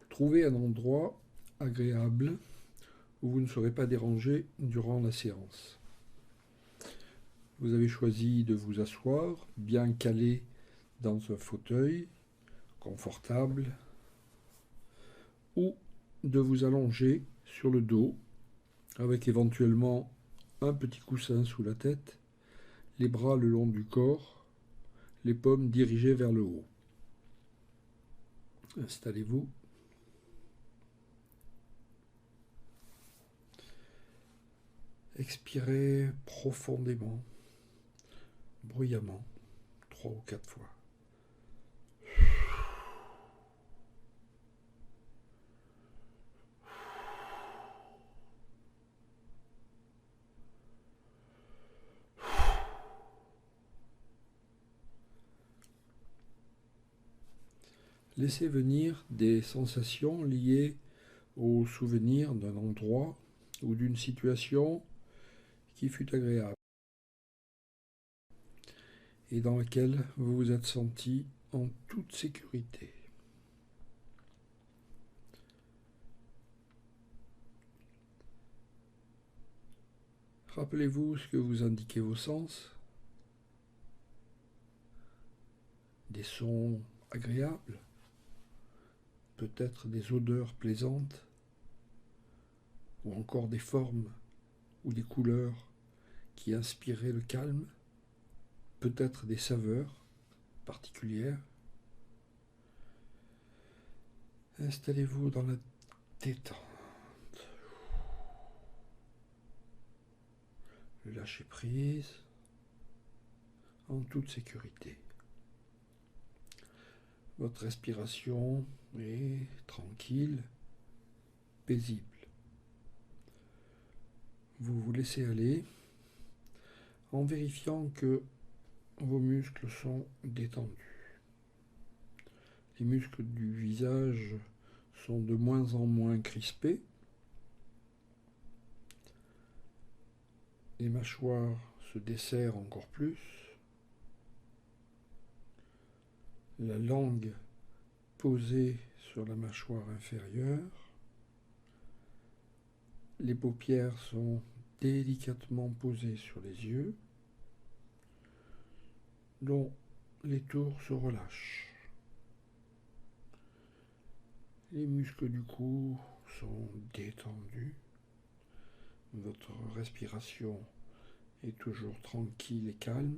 Trouvez un endroit agréable où vous ne serez pas dérangé durant la séance. Vous avez choisi de vous asseoir, bien calé dans un fauteuil confortable, ou de vous allonger sur le dos avec éventuellement un petit coussin sous la tête, les bras le long du corps, les paumes dirigées vers le haut. Installez-vous. Expirez profondément, bruyamment, 3 ou 4 fois. Laissez venir des sensations liées au souvenir d'un endroit ou d'une situation qui fut agréable et dans laquelle vous vous êtes senti en toute sécurité. Rappelez-vous ce que vous indiquez vos sens, des sons agréables, peut-être des odeurs plaisantes, ou encore des formes ou des couleurs qui inspiraient le calme, peut-être des saveurs particulières. Installez-vous dans la détente, le lâcher prise en toute sécurité. Votre respiration est tranquille, paisible. Vous vous laissez aller en vérifiant que vos muscles sont détendus. Les muscles du visage sont de moins en moins crispés. Les mâchoires se desserrent encore plus. La langue posée sur la mâchoire inférieure. Les paupières sont délicatement posées sur les yeux, dont les tours se relâchent. Les muscles du cou sont détendus. Votre respiration est toujours tranquille et calme.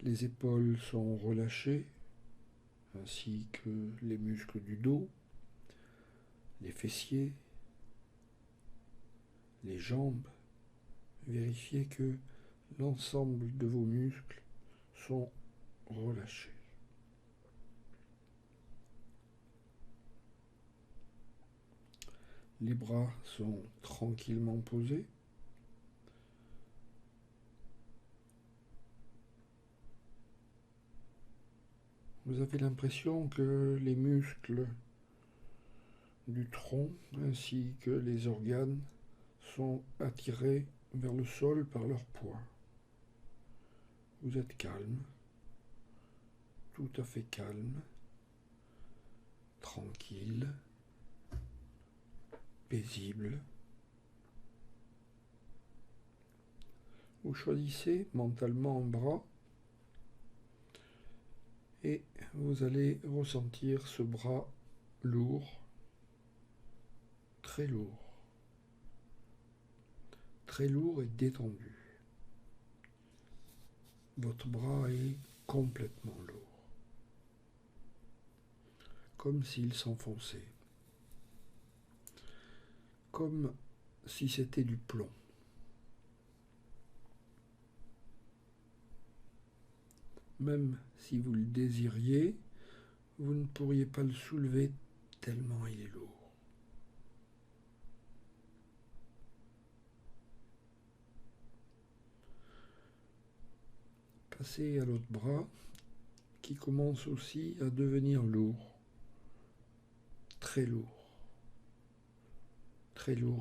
Les épaules sont relâchées, ainsi que les muscles du dos, les fessiers, les jambes. Vérifiez que l'ensemble de vos muscles sont relâchés. Les bras sont tranquillement posés. Vous avez l'impression que les muscles du tronc ainsi que les organes sont attirés vers le sol par leur poids. Vous êtes calme, tout à fait calme, tranquille, paisible. Vous choisissez mentalement un bras et vous allez ressentir ce bras lourd, très lourd et détendu. Votre bras est complètement lourd, comme s'il s'enfonçait, comme si c'était du plomb. Même si vous le désiriez, vous ne pourriez pas le soulever tellement il est lourd. Passez à l'autre bras qui commence aussi à devenir lourd, très lourd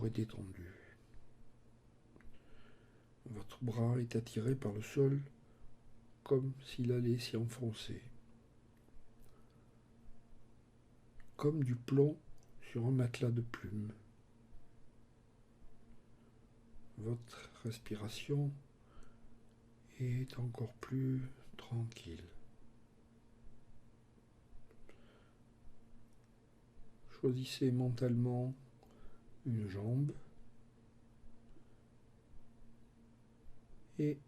et détendu. Votre bras est attiré par le sol comme s'il allait s'y enfoncer. comme du plomb sur un matelas de plumes. Votre respiration est encore plus tranquille. Choisissez mentalement une jambe et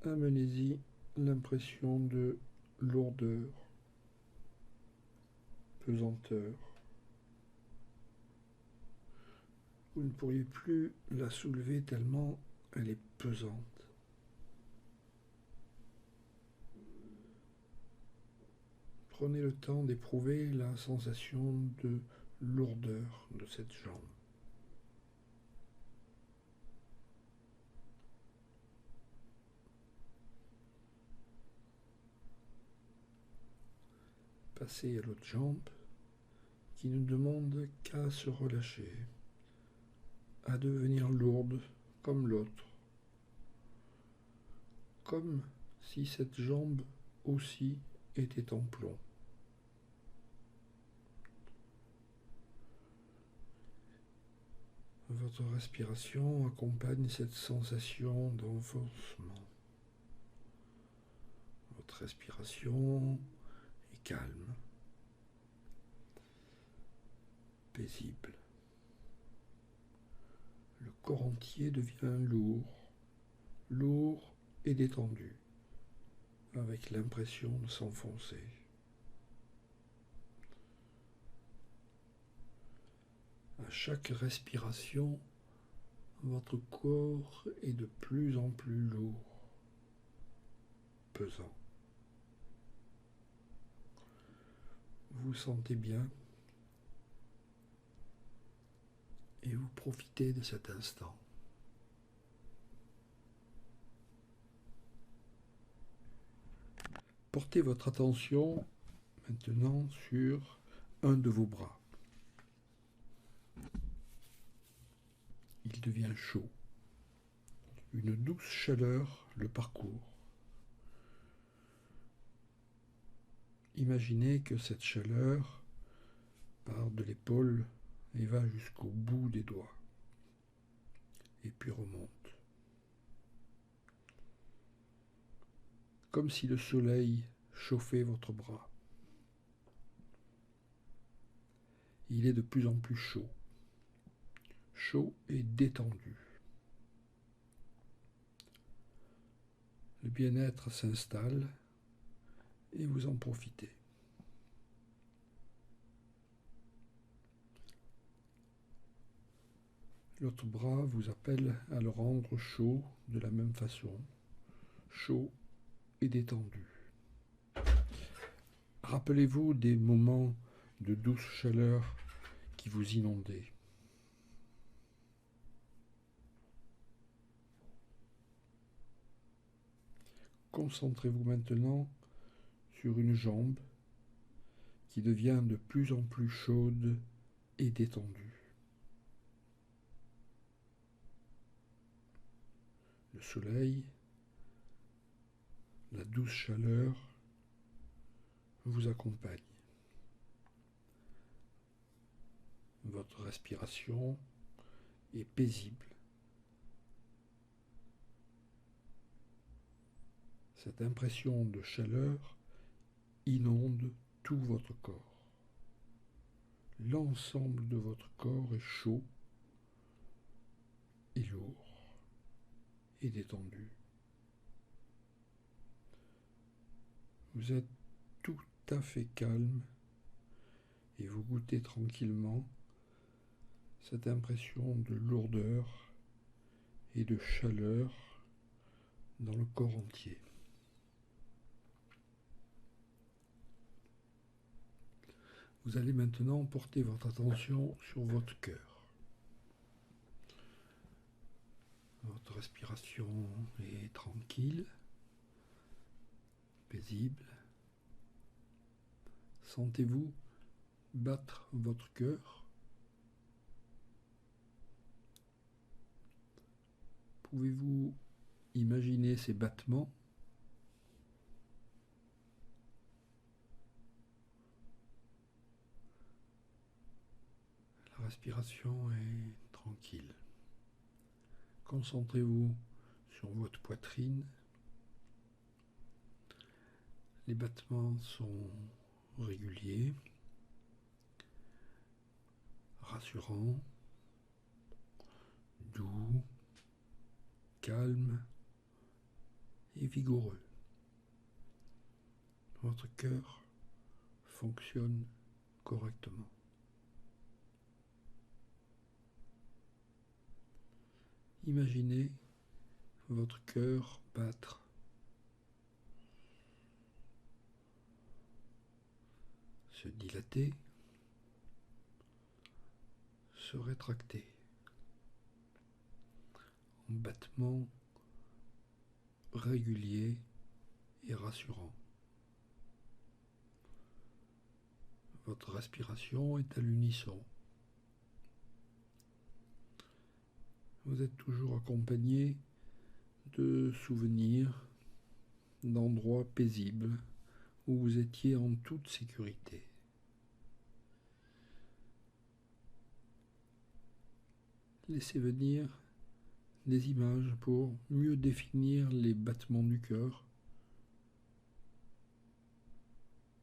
amenez-y l'impression de lourdeur, pesanteur. Vous ne pourriez plus la soulever tellement elle est pesante. Prenez le temps d'éprouver la sensation de lourdeur de cette jambe. Passez à l'autre jambe qui ne demande qu'à se relâcher, à devenir lourde comme l'autre, comme si cette jambe aussi était en plomb. Votre respiration accompagne cette sensation d'enfoncement. Votre respiration est calme, paisible. Le corps entier devient lourd et détendu, avec l'impression de s'enfoncer. À chaque respiration, votre corps est de plus en plus lourd, pesant. Vous vous sentez bien et vous profitez de cet instant. Portez votre attention maintenant sur un de vos bras. Il devient chaud. Une douce chaleur le parcourt. Imaginez que cette chaleur part de l'épaule et va jusqu'au bout des doigts, et puis remonte. Comme si le soleil chauffait votre bras. Il est de plus en plus chaud et détendu. Le bien-être s'installe et vous en profitez. L'autre bras vous appelle à le rendre chaud de la même façon, chaud et détendu. Rappelez-vous des moments de douce chaleur qui vous inondaient. Concentrez-vous maintenant sur une jambe qui devient de plus en plus chaude et détendue. Le soleil, la douce chaleur vous accompagne. Votre respiration est paisible. Cette impression de chaleur inonde tout votre corps. L'ensemble de votre corps est chaud et lourd et détendu. Vous êtes tout à fait calme et vous goûtez tranquillement cette impression de lourdeur et de chaleur dans le corps entier. Vous allez maintenant porter votre attention sur votre cœur. Votre respiration est tranquille, paisible. Sentez-vous battre votre cœur? Pouvez-vous imaginer ces battements? respiration est tranquille. Concentrez-vous sur votre poitrine. Les battements sont réguliers, rassurants, doux, calmes et vigoureux. Votre cœur fonctionne correctement. Imaginez votre cœur battre, se dilater, se rétracter en battements réguliers et rassurants. Votre respiration est à l'unisson. Vous êtes toujours accompagné de souvenirs, d'endroits paisibles où vous étiez en toute sécurité. Laissez venir des images pour mieux définir les battements du cœur,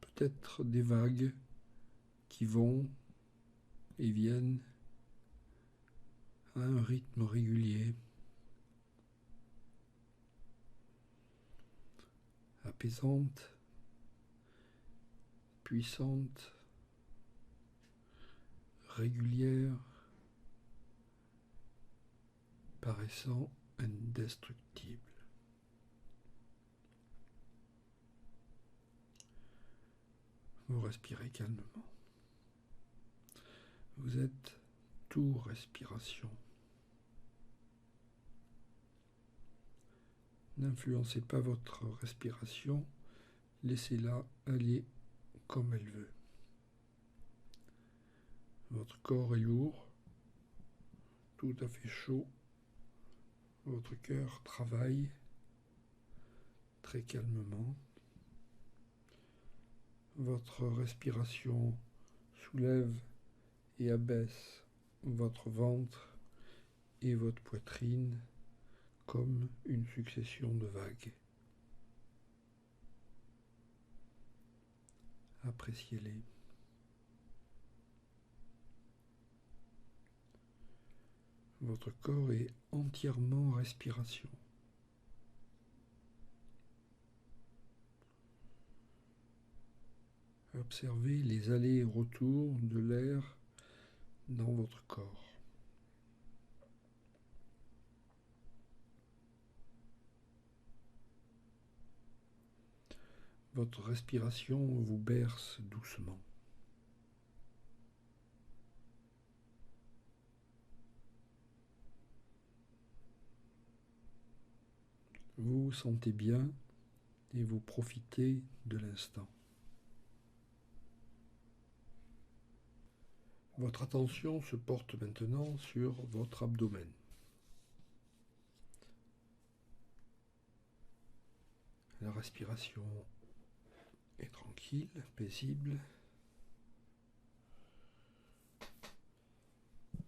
peut-être des vagues qui vont et viennent à un rythme régulier, apaisante, puissante, régulière, paraissant indestructible. Vous respirez calmement. Vous êtes tout respiration. N'influencez pas votre respiration, laissez-la aller comme elle veut. Votre corps est lourd, tout à fait chaud. Votre cœur travaille très calmement. Votre respiration soulève et abaisse votre ventre et votre poitrine comme une succession de vagues. Appréciez-les. Votre corps est entièrement respiration. Observez les allers et retours de l'air dans votre corps. Votre respiration vous berce doucement. Vous vous sentez bien et vous profitez de l'instant. Votre attention se porte maintenant sur votre abdomen. La respiration est tranquille, paisible.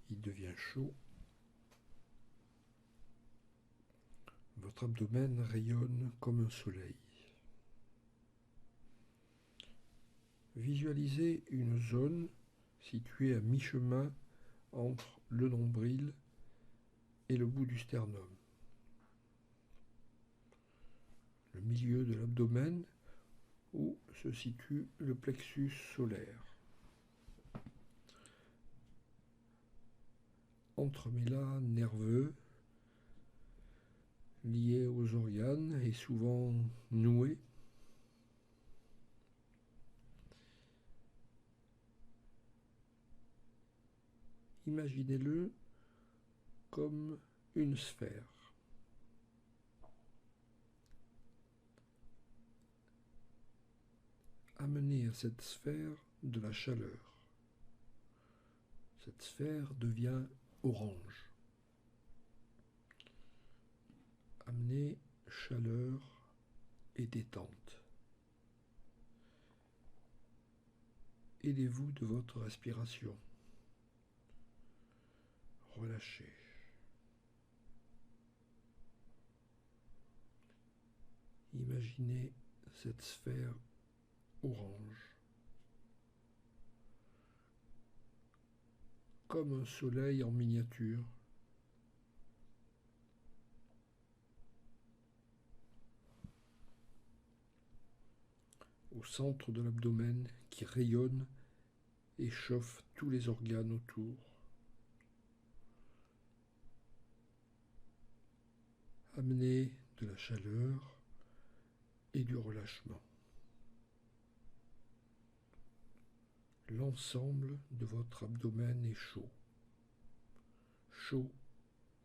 Il devient chaud. Votre abdomen rayonne comme un soleil. Visualisez une zone située à mi-chemin entre le nombril et le bout du sternum. Le milieu de l'abdomen où se situe le plexus solaire. Entremêlat nerveux lié aux organes et souvent noué. Imaginez-le comme une sphère. Amenez à cette sphère de la chaleur. Cette sphère devient orange. Amenez chaleur et détente. Aidez-vous de votre respiration. relâcher. Imaginez cette sphère orange, comme un soleil en miniature, au centre de l'abdomen qui rayonne et chauffe tous les organes autour. Amenez de la chaleur et du relâchement. L'ensemble de votre abdomen est chaud, chaud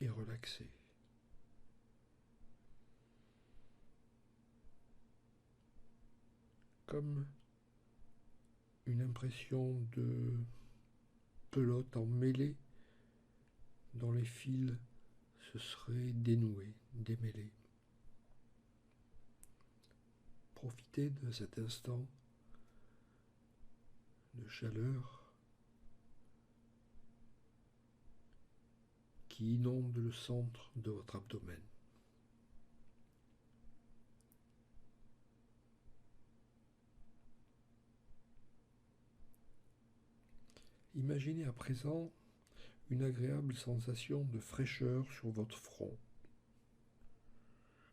et relaxé. Comme une impression de pelote emmêlée dont les fils se seraient dénoués, démêlés. Profitez de cet instant de chaleur qui inonde le centre de votre abdomen. Imaginez à présent une agréable sensation de fraîcheur sur votre front,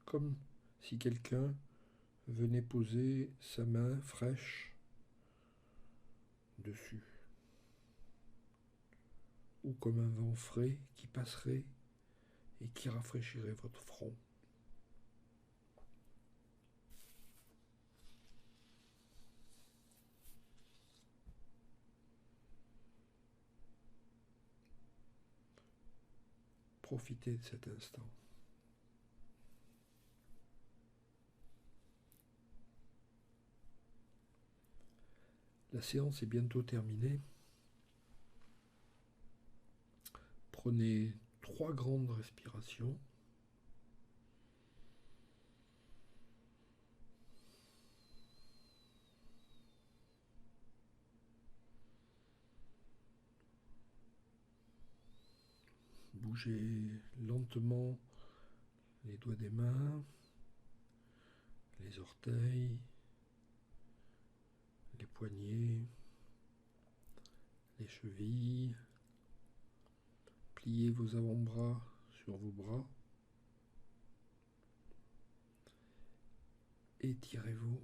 comme si quelqu'un venait poser sa main fraîche dessus, ou comme un vent frais qui passerait et qui rafraîchirait votre front. Profitez de cet instant. La séance est bientôt terminée. Prenez 3 grandes respirations. Bougez lentement les doigts des mains, les orteils, les poignets, les chevilles. Pliez vos avant-bras sur vos bras. Étirez-vous.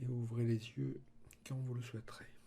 Et ouvrez les yeux quand vous le souhaiterez.